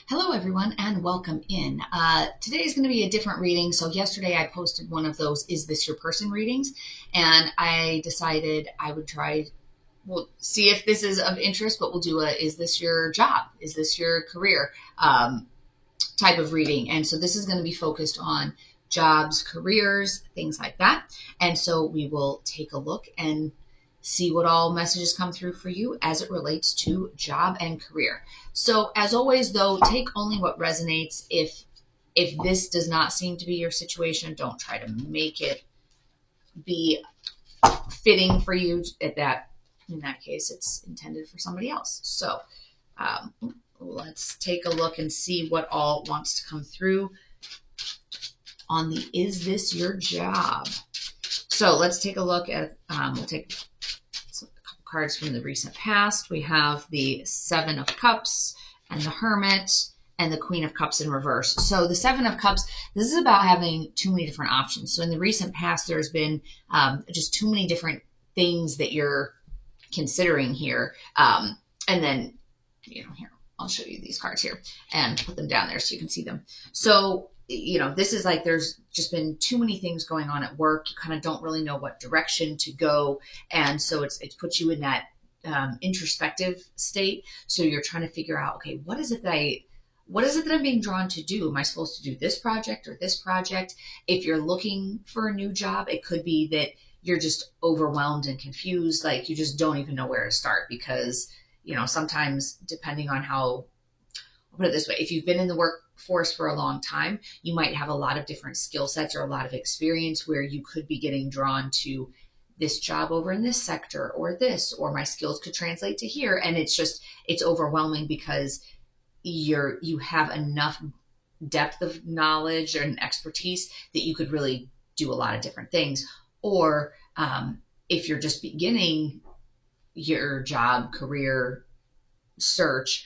Hello, everyone, and welcome in. Today is going to be a different reading. So yesterday I posted one of those "Is This Your Person" readings, and I decided I would try. We'll see if this is of interest, but we'll do a "Is this your job? Is this your career?" Type of reading. And so this is going to be focused on jobs, careers, things like that. And so we will take a look and see what all messages come through for you as it relates to job and career. So as always, though, take only what resonates. If this does not seem to be your situation, don't try to make it be fitting for you. In that case, it's intended for somebody else. So let's take a look and see what all wants to come through on the "Is This Your Job?" So let's take a look at, we'll take a couple cards from the recent past. We have the Seven of Cups and the Hermit and the Queen of Cups in reverse. So the Seven of Cups, this is about having too many different options. So in the recent past, there's been just too many different things that you're considering here. And then, here, I'll show you these cards here and put them down there so you can see them. So, this is like there's just been too many things going on at work. You kind of don't really know what direction to go. And so it's put you in that introspective state. So you're trying to figure out, okay, what is it that I'm being drawn to do? Am I supposed to do this project or this project? If you're looking for a new job, it could be that you're just overwhelmed and confused. Like you just don't even know where to start because, sometimes depending on I'll put it this way, if you've been in the workforce for a long time, you might have a lot of different skill sets or a lot of experience where you could be getting drawn to this job over in this sector or my skills could translate to here. And it's overwhelming because you have enough depth of knowledge and expertise that you could really do a lot of different things. Or if you're just beginning your job, career search,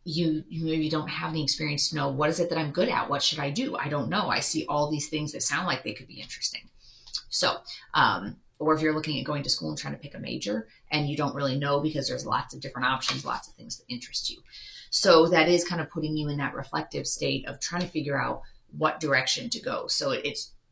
you maybe don't have any experience to know what is it that I'm good at? What should I do? I don't know. I see all these things that sound like they could be interesting. So, or if you're looking at going to school and trying to pick a major and you don't really know because there's lots of different options, lots of things that interest you. So that is kind of putting you in that reflective state of trying to figure out what direction to go. So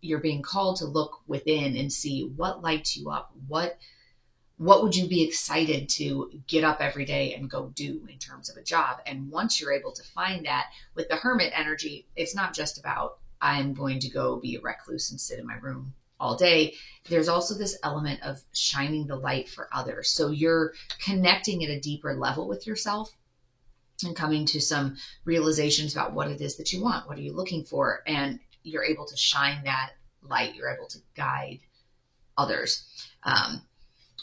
you're being called to look within and see what lights you up. What would you be excited to get up every day and go do in terms of a job? And once you're able to find that with the Hermit energy, it's not just about I'm going to go be a recluse and sit in my room all day. There's also this element of shining the light for others. So you're connecting at a deeper level with yourself and coming to some realizations about what it is that you want. What are you looking for? And you're able to shine that light. You're able to guide others.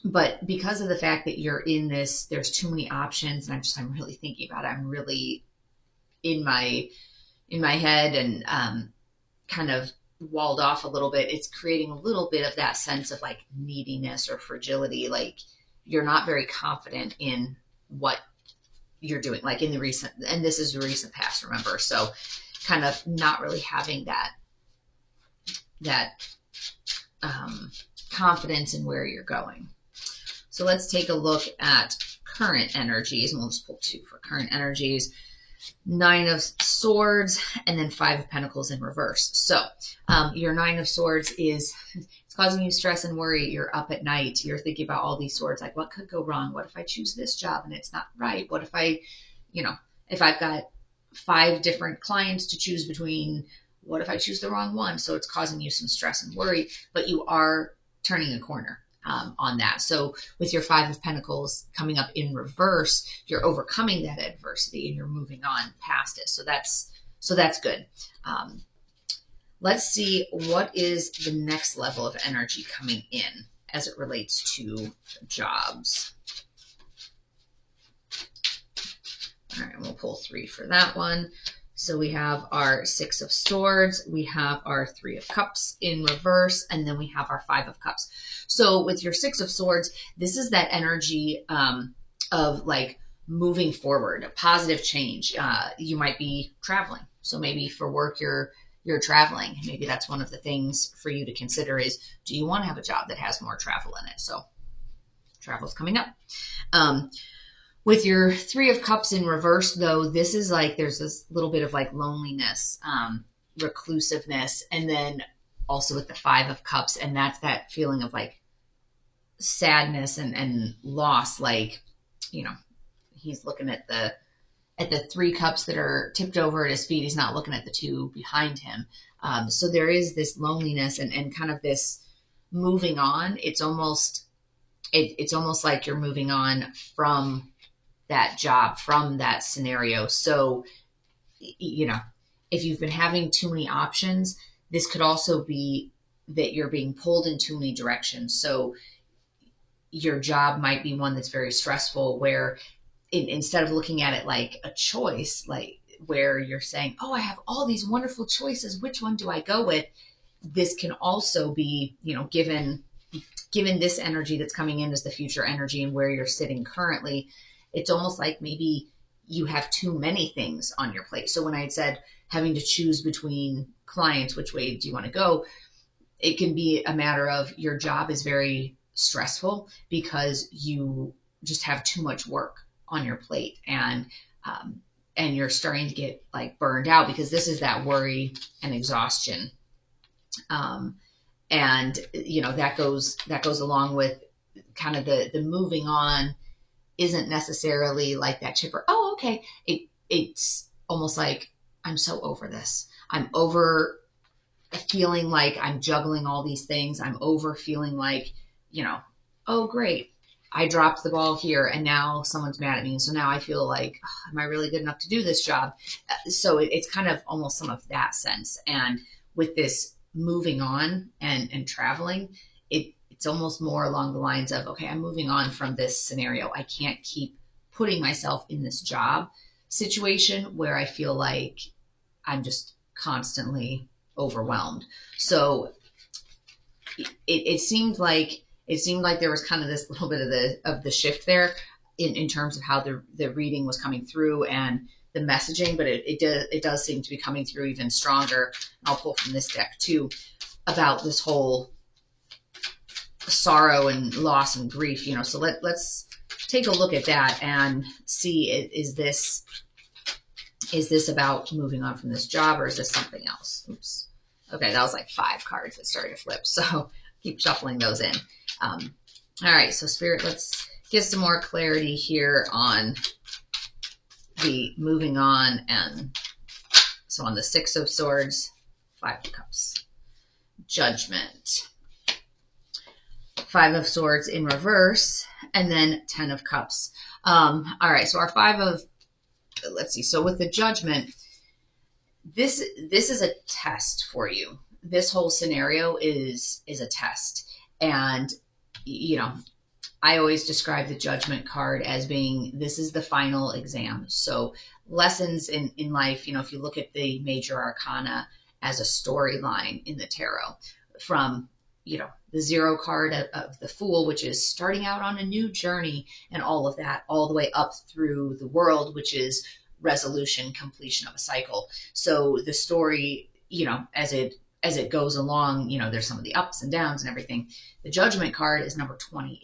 But because of the fact that you're in this, there's too many options, and I'm really thinking about it. I'm really in my head and kind of walled off a little bit. It's creating a little bit of that sense of like neediness or fragility. Like you're not very confident in what you're doing, like in the recent, and this is your recent past, remember? So kind of not really having that confidence in where you're going. So let's take a look at current energies, and we'll just pull two for current energies. Nine of Swords and then Five of Pentacles in reverse. So your Nine of Swords it's causing you stress and worry. You're up at night. You're thinking about all these swords, like what could go wrong? What if I choose this job and it's not right? What if if I've got 5 different clients to choose between, what if I choose the wrong one? So it's causing you some stress and worry, but you are turning a corner on that. So with your Five of Pentacles coming up in reverse, you're overcoming that adversity and you're moving on past it. So that's good. Let's see what is the next level of energy coming in as it relates to jobs. All right, we'll pull 3 for that one. So we have our Six of Swords, we have our Three of Cups in reverse, and then we have our Five of Cups. So with your Six of Swords, this is that energy of like moving forward, a positive change. You might be traveling. So maybe for work, you're traveling. Maybe that's one of the things for you to consider is, do you want to have a job that has more travel in it? So travel's coming up. With your Three of Cups in reverse, though, this is like there's this little bit of like loneliness, reclusiveness, and then also with the Five of Cups, and that's that feeling of like sadness and loss. Like, you know, he's looking at the three cups that are tipped over at his feet. He's not looking at the two behind him. So there is this loneliness and kind of this moving on. It's almost like you're moving on from that job, from that scenario. So, you know, if you've been having too many options, this could also be that you're being pulled in too many directions. So your job might be one that's very stressful where instead of looking at it like a choice, like where you're saying, oh, I have all these wonderful choices, which one do I go with? This can also be, given this energy that's coming in as the future energy and where you're sitting currently, it's almost like maybe you have too many things on your plate. So when I had said having to choose between clients, which way do you want to go? It can be a matter of your job is very stressful because you just have too much work on your plate, and you're starting to get like burned out because this is that worry and exhaustion. And that goes along with kind of the moving on isn't necessarily like that chipper. Oh, okay. It's almost like I'm so over this. I'm over feeling like I'm juggling all these things. I'm over feeling like, oh, great. I dropped the ball here and now someone's mad at me. And so now I feel like, oh, am I really good enough to do this job? So it's kind of almost some of that sense. And with this moving on and traveling, it's almost more along the lines of, okay, I'm moving on from this scenario. I can't keep putting myself in this job situation where I feel like I'm just constantly overwhelmed. So it seemed like there was kind of this little bit of the shift there in terms of how the reading was coming through and the messaging, but it does seem to be coming through even stronger. I'll pull from this deck too about this whole sorrow and loss and grief. So let's take a look at that and see, is this about moving on from this job, or is this something else? Oops. Okay, that was like 5 cards that started to flip, so keep shuffling those in. All right, so Spirit, let's get some more clarity here on the moving on. And so on the 6 of Swords, 5 of Cups, Judgment, 5 of Swords in reverse, and then 10 of Cups. All right, so our 5 of, let's see, so with the Judgment, this is a test for you. This whole scenario is a test. And, I always describe the Judgment card as being, this is the final exam. So lessons in life, if you look at the major arcana as a storyline in the tarot, from, the 0 card of the Fool, which is starting out on a new journey and all of that, all the way up through the World, which is resolution, completion of a cycle. So the story, as it goes along, there's some of the ups and downs and everything. The Judgment card is number 20.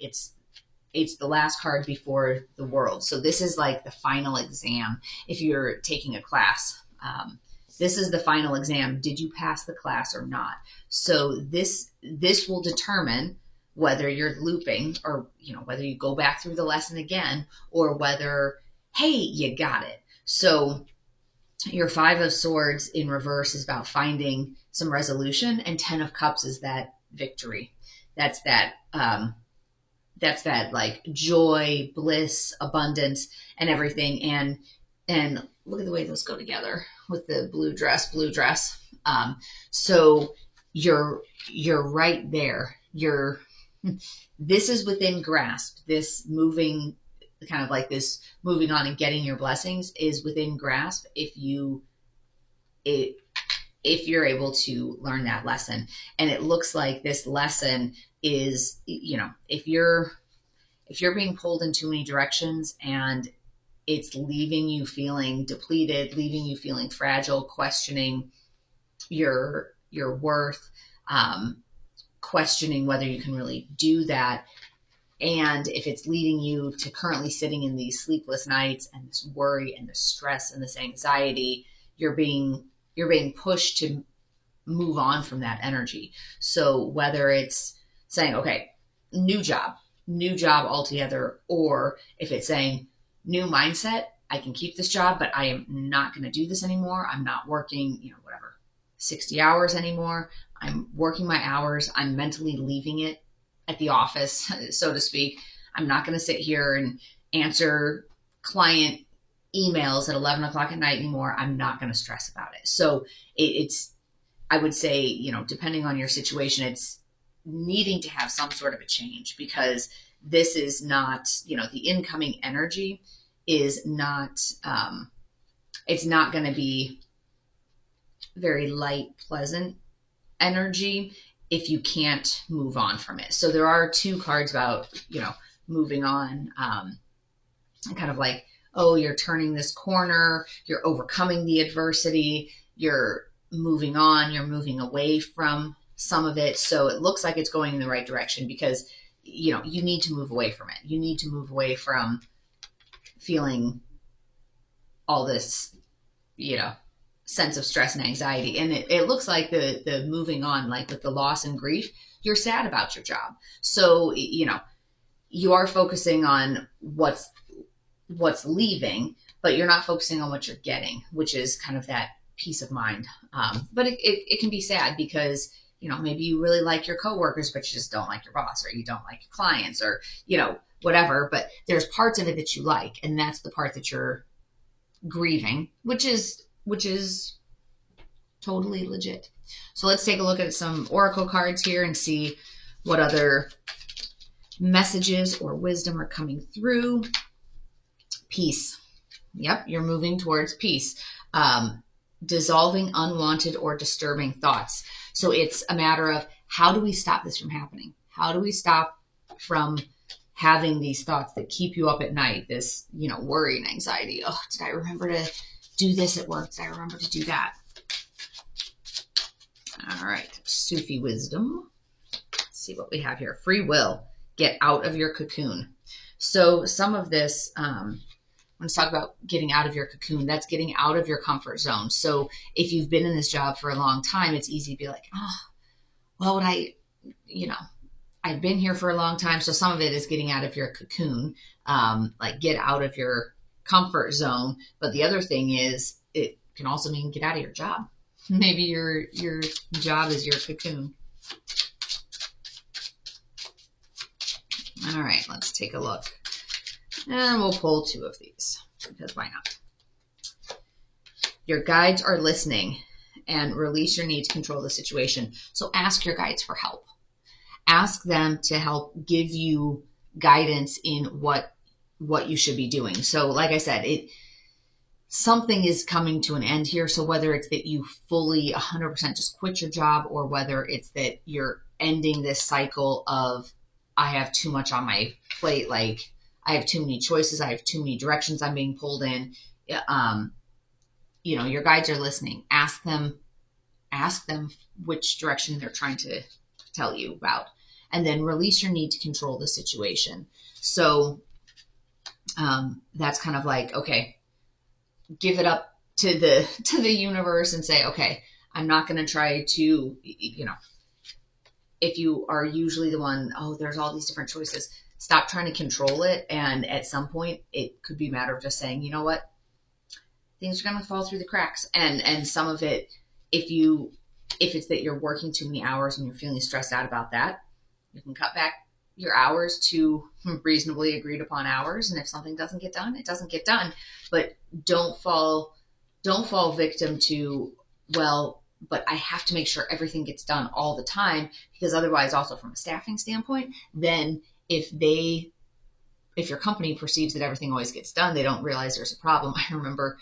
It's the last card before the World. So this is like the final exam. If you're taking a class, this is the final exam. Did you pass the class or not? So this will determine whether you're looping, or whether you go back through the lesson again, or whether, hey, you got it. So your 5 of Swords in reverse is about finding some resolution, and 10 of Cups is that victory. That's that like joy, bliss, abundance, and everything. And look at the way those go together with the blue dress. So you're right there. This is within grasp. This moving, kind of like this moving on and getting your blessings is within grasp if you're able to learn that lesson. And it looks like this lesson is, if you're being pulled in too many directions and it's leaving you feeling depleted, leaving you feeling fragile, questioning your worth, questioning whether you can really do that, And if it's leading you to currently sitting in these sleepless nights and this worry and this stress and this anxiety, you're being pushed to move on from that energy. So whether it's saying, okay, new job altogether, or if it's saying new mindset, I can keep this job, but I am not going to do this anymore. I'm not working, whatever, 60 hours anymore. I'm working my hours. I'm mentally leaving it at the office, so to speak. I'm not going to sit here and answer client emails at 11 o'clock at night anymore. I'm not going to stress about it. So it's, I would say, depending on your situation, it's needing to have some sort of a change, because this is not, the incoming energy is not, it's not going to be very light, pleasant energy if you can't move on from it. So there are two cards about, moving on, kind of like, oh, you're turning this corner, you're overcoming the adversity, you're moving on, you're moving away from some of it. So it looks like it's going in the right direction, because, you need to move away from it. You need to move away from feeling all this, sense of stress and anxiety. And it looks like the moving on, like with the loss and grief, you're sad about your job. So, you are focusing on what's leaving, but you're not focusing on what you're getting, which is kind of that peace of mind. But it can be sad, because, maybe you really like your coworkers, but you just don't like your boss, or you don't like your clients, or, whatever. But there's parts of it that you like, and that's the part that you're grieving, which is totally legit. So let's take a look at some oracle cards here and see what other messages or wisdom are coming through. Peace. Yep, you're moving towards peace. Dissolving unwanted or disturbing thoughts. So it's a matter of, how do we stop this from happening? How do we stop from having these thoughts that keep you up at night? This, worry and anxiety. Oh, did I remember to do this at work? Did I remember to do that? All right, Sufi wisdom. Let's see what we have here. Free will. Get out of your cocoon. So some of this, let's talk about getting out of your cocoon. That's getting out of your comfort zone. So if you've been in this job for a long time, it's easy to be like, oh, well, I've been here for a long time. So some of it is getting out of your cocoon, like get out of your comfort zone. But the other thing is, it can also mean get out of your job. Maybe your job is your cocoon. All right, let's take a look. And we'll pull two of these, because why not? Your guides are listening, and release your need to control the situation. So ask your guides for help. Ask them to help give you guidance in what you should be doing. So like I said, something is coming to an end here. So whether it's that you fully 100% just quit your job, or whether it's that you're ending this cycle of, I have too much on my plate, like I have too many choices, I have too many directions I'm being pulled in. Your guides are listening. Ask them which direction they're trying to tell you about, and then release your need to control the situation. So that's kind of like, okay, give it up to the universe and say, okay, I'm not going to try to, if you are usually the one, oh, there's all these different choices, stop trying to control it. And at some point, it could be a matter of just saying, you know what, things are going to fall through the cracks. And some of it, if it's that you're working too many hours and you're feeling stressed out about that, you can cut back your hours to reasonably agreed upon hours. And if something doesn't get done, it doesn't get done. But don't fall victim to, well, but I have to make sure everything gets done all the time, because otherwise, also from a staffing standpoint, then if your company perceives that everything always gets done, they don't realize there's a problem. I remember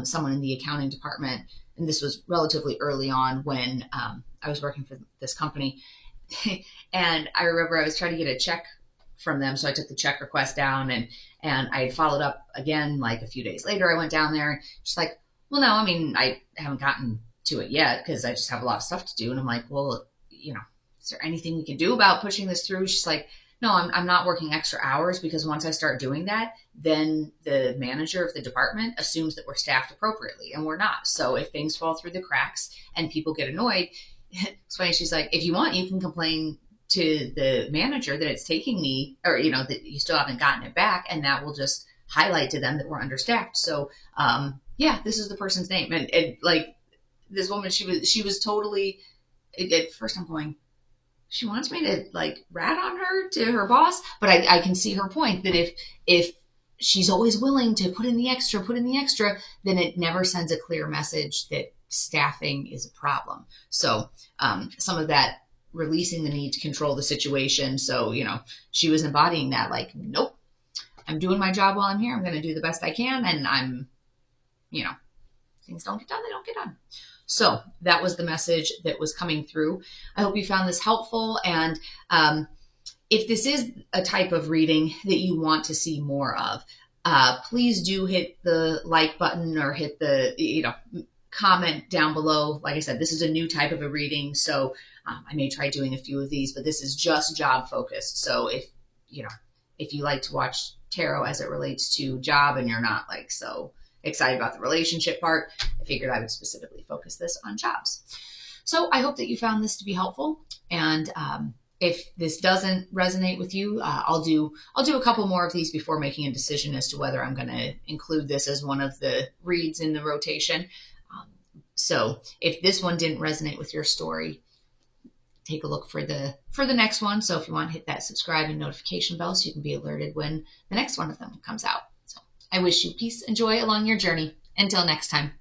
someone in the accounting department, and this was relatively early on when I was working for this company, and I remember I was trying to get a check from them, so I took the check request down, and I followed up again like a few days later. I went down there, and she's like, well, no, I mean, I haven't gotten to it yet because I just have a lot of stuff to do. And I'm like, well, is there anything we can do about pushing this through? She's like, no, I'm not working extra hours, because once I start doing that, then the manager of the department assumes that we're staffed appropriately, and we're not. So if things fall through the cracks and people get annoyed, it's funny. She's like, if you want, you can complain to the manager that it's taking me, or, that you still haven't gotten it back. And that will just highlight to them that we're understaffed. So, yeah, this is the person's name. And like this woman, she was totally, at first I'm going, she wants me to like rat on her to her boss, but I can see her point that if she's always willing to put in the extra, then it never sends a clear message that staffing is a problem. So some of that, releasing the need to control the situation. So she was embodying that, like, nope, I'm doing my job while I'm here. I'm going to do the best I can, and I'm, things don't get done, they don't get done. So that was the message that was coming through. I hope you found this helpful. And if this is a type of reading that you want to see more of, please do hit the like button or hit the, comment down below. Like I said, this is a new type of a reading. So I may try doing a few of these, but this is just job focused. So if you like to watch tarot as it relates to job and you're not like so excited about the relationship part, I figured I would specifically focus this on jobs. So I hope that you found this to be helpful. And if this doesn't resonate with you, I'll do a couple more of these before making a decision as to whether I'm going to include this as one of the reads in the rotation. So if this one didn't resonate with your story, take a look for the next one. So if you want, hit that subscribe and notification bell so you can be alerted when the next one of them comes out. So I wish you peace and joy along your journey. Until next time.